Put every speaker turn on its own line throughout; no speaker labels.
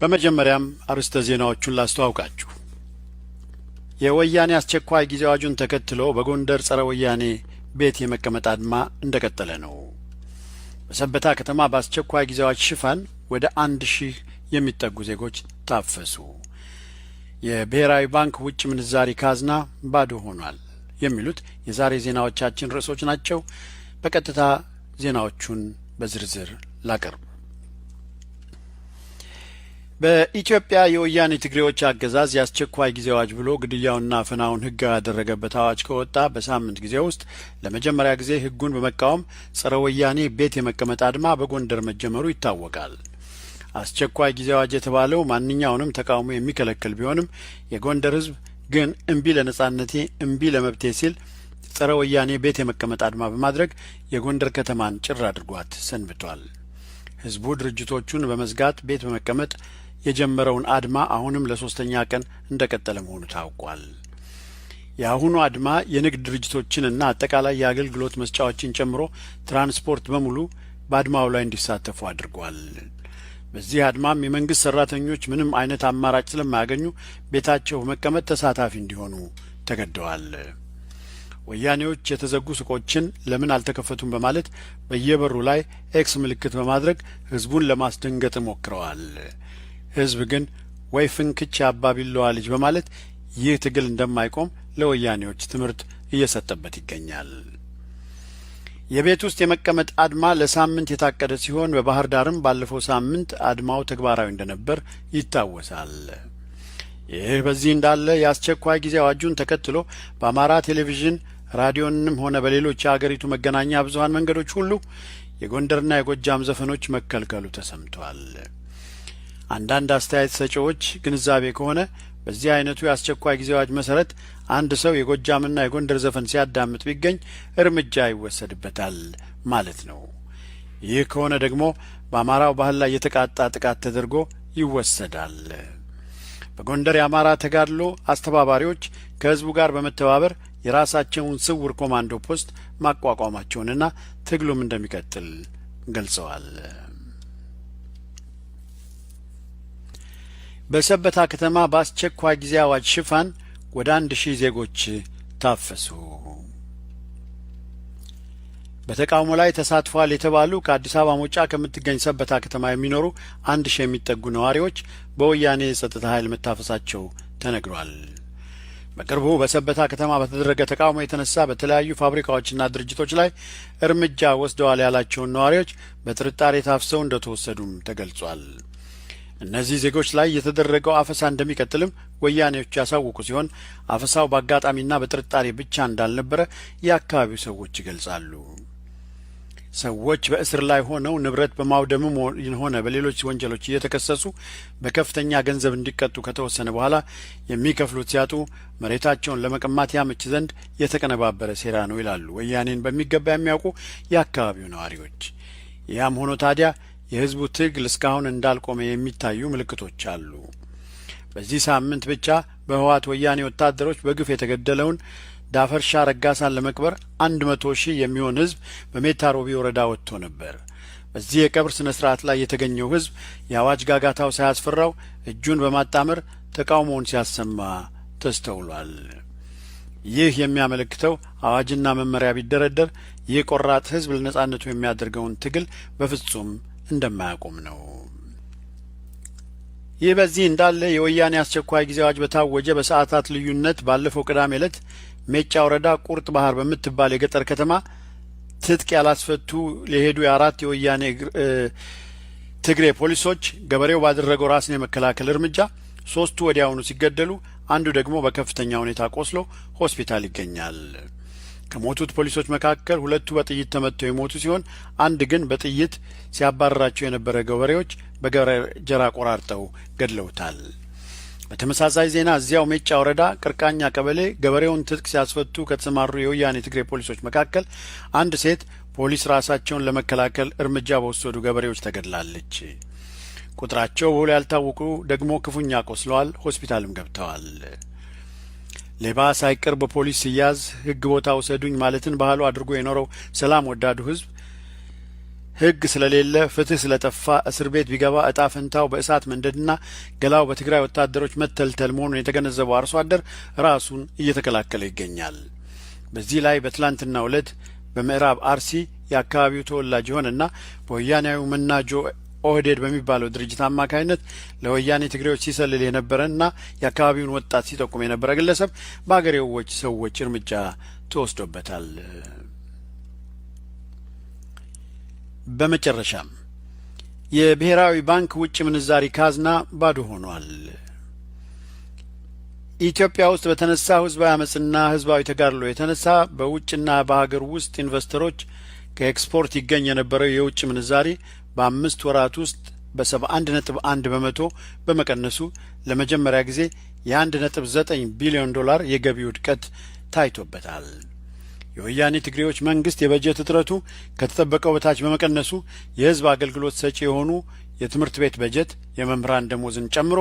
በመጀመሪያም አርዕስተ ዜናዎቹን ላስተዋውቃችሁ። የወያኔ አስቸኳይ ጊዜ አዋጁን ተከትሎ በጎንደር ጸረ ወያኔ ቤት የመቀመጥ አድማ እንደቀጠለ ነው። በሰበታ ከተማ በአስቸኳይ ጊዜ አዋጅ ሽፋን ወደ 1000 የሚጠጉ ዜጎች ታፈሱ። የብሔራዊ ባንክ ውጭ ምንዛሪ ካዝና ባዶ ሆኗል። የሚሉት የዛሬ ዜናዎቻችን ርዕሶች ናቸው። በቀጥታ ዜናዎቹን በዝርዝር ላቀርብ። በኢትዮጵያ የወያኔ ትግሬዎች አገዛዝ የአስቸኳይ ጊዜ አዋጅ ብሎ ግድያውና አፈናውን ሕጋዊ ያደረገበት አዋጅ ከወጣ በሳምንት ጊዜ ውስጥ ለመጀመሪያ ጊዜ ሕጉን በመቃወም ጸረ ወያኔ ቤት የመቀመጥ አድማ በጎንደር መጀመሩ ይታወቃል። አስቸኳይ ጊዜ አዋጅ የተባለው ማንኛውንም ተቃውሞ የሚከለክል ቢሆንም የጎንደር ሕዝብ ግን እምቢ ለነጻነቴ እምቢ ለመብቴ ሲል ጸረ ወያኔ ቤት የመቀመጥ አድማ በማድረግ የጎንደር ከተማን ጭር አድርጓት ሰንብቷል። ሕዝቡ ድርጅቶቹን በመዝጋት ቤት በመቀመጥ የጀመረውን አድማ አሁንም ለሶስተኛ ቀን እንደቀጠለ መሆኑ ታውቋል። የአሁኑ አድማ የንግድ ድርጅቶችንና አጠቃላይ የአገልግሎት መስጫዎችን ጨምሮ ትራንስፖርት በሙሉ በአድማው ላይ እንዲሳተፉ አድርጓል። በዚህ አድማም የመንግስት ሰራተኞች ምንም አይነት አማራጭ ስለማያገኙ ቤታቸው በመቀመጥ ተሳታፊ እንዲሆኑ ተገደዋል። ወያኔዎች የተዘጉ ሱቆችን ለምን አልተከፈቱም በማለት በየበሩ ላይ ኤክስ ምልክት በማድረግ ህዝቡን ለማስደንገጥ ሞክረዋል። ህዝብ ግን ወይ ፍንክች አባቢለዋ ልጅ በማለት ይህ ትግል እንደማይቆም ለወያኔዎች ትምህርት እየሰጠበት ይገኛል። የቤት ውስጥ የመቀመጥ አድማ ለሳምንት የታቀደ ሲሆን በባህር ዳርም ባለፈው ሳምንት አድማው ተግባራዊ እንደነበር ይታወሳል። ይህ በዚህ እንዳለ የአስቸኳይ ጊዜ አዋጁን ተከትሎ በአማራ ቴሌቪዥን ራዲዮንም ሆነ በሌሎች የአገሪቱ መገናኛ ብዙኃን መንገዶች ሁሉ የጎንደርና የጎጃም ዘፈኖች መከልከሉ ተሰምቷል። አንዳንድ አስተያየት ሰጪዎች ግንዛቤ ከሆነ በዚህ አይነቱ የአስቸኳይ ጊዜ አዋጅ መሰረት አንድ ሰው የጎጃምና የጎንደር ዘፈን ሲያዳምጥ ቢገኝ እርምጃ ይወሰድበታል ማለት ነው። ይህ ከሆነ ደግሞ በአማራው ባህል ላይ የተቃጣ ጥቃት ተደርጎ ይወሰዳል። በጎንደር የአማራ ተጋድሎ አስተባባሪዎች ከህዝቡ ጋር በመተባበር የራሳቸውን ስውር ኮማንዶ ፖስት ማቋቋማቸውንና ትግሉም እንደሚቀጥል ገልጸዋል። በሰበታ ከተማ በአስቸኳይ ጊዜ አዋጅ ሽፋን ወደ 1000 ዜጎች ታፈሱ። በተቃውሞ ላይ ተሳትፏል የተባሉ ከአዲስ አበባ መውጫ ከምትገኝ ሰበታ ከተማ የሚኖሩ 1000 የሚጠጉ ነዋሪዎች በወያኔ የጸጥታ ኃይል መታፈሳቸው ተነግሯል። በቅርቡ በሰበታ ከተማ በተደረገ ተቃውሞ የተነሳ በተለያዩ ፋብሪካዎችና ድርጅቶች ላይ እርምጃ ወስደዋል ያላቸውን ነዋሪዎች በጥርጣሬ ታፍሰው እንደተወሰዱም ተገልጿል። እነዚህ ዜጎች ላይ የተደረገው አፈሳ እንደሚቀጥልም ወያኔዎች ያሳወቁ ሲሆን አፈሳው በአጋጣሚና በጥርጣሬ ብቻ እንዳልነበረ የአካባቢው ሰዎች ይገልጻሉ። ሰዎች በእስር ላይ ሆነው ንብረት በማውደምም ሆነ በሌሎች ወንጀሎች እየተከሰሱ በከፍተኛ ገንዘብ እንዲቀጡ ከተወሰነ በኋላ የሚከፍሉት ሲያጡ መሬታቸውን ለመቀማት ያመች ዘንድ የተቀነባበረ ሴራ ነው ይላሉ ወያኔን በሚገባ የሚያውቁ የአካባቢው ነዋሪዎች። ያም ሆኖ ታዲያ የህዝቡ ትግል እስካሁን እንዳልቆመ የሚታዩ ምልክቶች አሉ። በዚህ ሳምንት ብቻ በህወሓት ወያኔ ወታደሮች በግፍ የተገደለውን ዳፈርሻ ረጋሳን ለመቅበር 100,000 የሚሆን ህዝብ በሜታ ሮቢ ወረዳ ወጥቶ ነበር። በዚህ የቀብር ስነ ስርዓት ላይ የተገኘው ህዝብ የአዋጅ ጋጋታው ሳያስፈራው እጁን በማጣመር ተቃውሞውን ሲያሰማ ተስተውሏል። ይህ የሚያመለክተው አዋጅና መመሪያ ቢደረደር ይህ ቆራጥ ህዝብ ለነጻነቱ የሚያደርገውን ትግል በፍጹም እንደማያቆም ነው። ይህ በዚህ እንዳለ የወያኔ አስቸኳይ ጊዜ አዋጅ በታወጀ በሰዓታት ልዩነት ባለፈው ቅዳሜ ዕለት ሜጫ ወረዳ ቁርጥ ባህር በምትባል የገጠር ከተማ ትጥቅ ያላስፈቱ ለሄዱ የአራት የወያኔ ትግሬ ፖሊሶች ገበሬው ባደረገው ራስን የመከላከል እርምጃ 3ቱ ወዲያውኑ ሲገደሉ አንዱ ደግሞ በከፍተኛ ሁኔታ ቆስሎ ሆስፒታል ይገኛል። ከሞቱት ፖሊሶች መካከል 2ቱ በጥይት ተመተው የሞቱ ሲሆን አንድ ግን በጥይት ሲያባረራቸው የነበረ ገበሬዎች በገጀራ ቆራርጠው ገድለውታል። በተመሳሳይ ዜና እዚያው ሜጫ ወረዳ ቅርቃኛ ቀበሌ ገበሬውን ትጥቅ ሲያስፈቱ ከተሰማሩ የወያኔ ትግሬ ፖሊሶች መካከል አንድ ሴት ፖሊስ ራሳቸውን ለመከላከል እርምጃ በወሰዱ ገበሬዎች ተገድላለች። ቁጥራቸው በውል ያልታወቁ ደግሞ ክፉኛ ቆስለዋል፣ ሆስፒታልም ገብተዋል። ሌባ ሳይቀር በፖሊስ ሲያዝ ሕግ ቦታ ውሰዱኝ ማለትን ባህሉ አድርጎ የኖረው ሰላም ወዳዱ ህዝብ ሕግ ስለሌለ ፍትህ ስለጠፋ እስር ቤት ቢገባ እጣ ፈንታው በእሳት መንደድና ገላው በትግራይ ወታደሮች መተልተል መሆኑን የተገነዘበው አርሶ አደር ራሱን እየተከላከለ ይገኛል። በዚህ ላይ በትላንትናው ዕለት በምዕራብ አርሲ የአካባቢው ተወላጅ የሆነና በወያኔው መናጆ ኦህዴድ በሚባለው ድርጅት አማካይነት ለወያኔ ትግሬዎች ሲሰልል የነበረና የአካባቢውን ወጣት ሲጠቁም የነበረ ግለሰብ በአገሬው ሰዎች እርምጃ ተወስዶበታል። በመጨረሻም የብሔራዊ ባንክ ውጭ ምንዛሪ ካዝና ባዶ ሆኗል። ኢትዮጵያ ውስጥ በተነሳው ህዝባዊ አመጽና ህዝባዊ ተጋድሎ የተነሳ በውጭና በሀገር ውስጥ ኢንቨስተሮች ከኤክስፖርት ይገኝ የነበረው የውጭ ምንዛሪ በ5 ወራት ውስጥ በ71.1 በመቶ በመቀነሱ ለመጀመሪያ ጊዜ የ1.9 ቢሊዮን ዶላር የገቢ ውድቀት ታይቶበታል። የወያኔ ትግሬዎች መንግስት የበጀት እጥረቱ ከተጠበቀው በታች በመቀነሱ የህዝብ አገልግሎት ሰጪ የሆኑ የትምህርት ቤት በጀት የመምህራን ደሞዝን ጨምሮ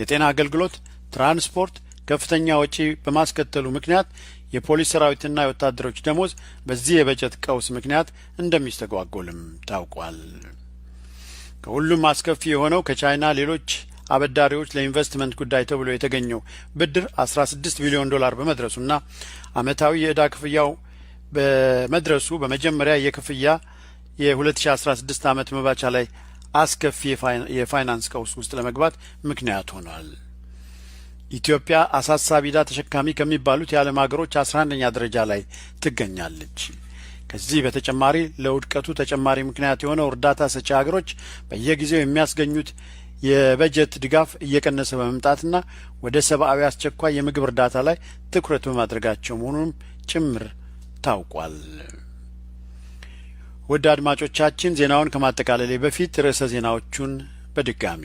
የጤና አገልግሎት፣ ትራንስፖርት ከፍተኛ ወጪ በማስከተሉ ምክንያት የፖሊስ ሰራዊትና የወታደሮች ደሞዝ በዚህ የበጀት ቀውስ ምክንያት እንደሚስተጓጎልም ታውቋል። ከሁሉም አስከፊ የሆነው ከቻይና ሌሎች አበዳሪዎች ለኢንቨስትመንት ጉዳይ ተብሎ የተገኘው ብድር 16 ቢሊዮን ዶላር በመድረሱና አመታዊ የዕዳ ክፍያው በመድረሱ በመጀመሪያ የክፍያ የ2016 ዓመት መባቻ ላይ አስከፊ የፋይናንስ ቀውስ ውስጥ ለመግባት ምክንያት ሆኗል። ኢትዮጵያ አሳሳቢ ዕዳ ተሸካሚ ከሚባሉት የዓለም ሀገሮች 11ኛ ደረጃ ላይ ትገኛለች። ከዚህ በተጨማሪ ለውድቀቱ ተጨማሪ ምክንያት የሆነው እርዳታ ሰጪ ሀገሮች በየጊዜው የሚያስገኙት የበጀት ድጋፍ እየቀነሰ በመምጣትና ወደ ሰብአዊ አስቸኳይ የምግብ እርዳታ ላይ ትኩረት በማድረጋቸው መሆኑንም ጭምር ታውቋል። ውድ አድማጮቻችን ዜናውን ከማጠቃለሌ በፊት ርዕሰ ዜናዎቹን በድጋሚ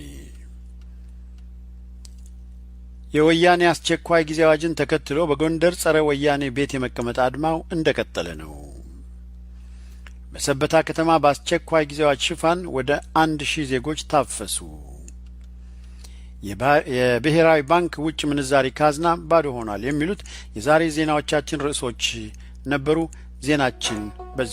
የወያኔ አስቸኳይ ጊዜ አዋጅን ተከትሎ በጎንደር ጸረ ወያኔ ቤት የመቀመጥ አድማው እንደቀጠለ ነው። በሰበታ ከተማ በአስቸኳይ ጊዜ አዋጅ ሽፋን ወደ 1000 ዜጎች ታፈሱ። የብሔራዊ ባንክ ውጭ ምንዛሪ ካዝና ባዶ ሆኗል። የሚሉት የዛሬ ዜናዎቻችን ርዕሶች ነበሩ። ዜናችን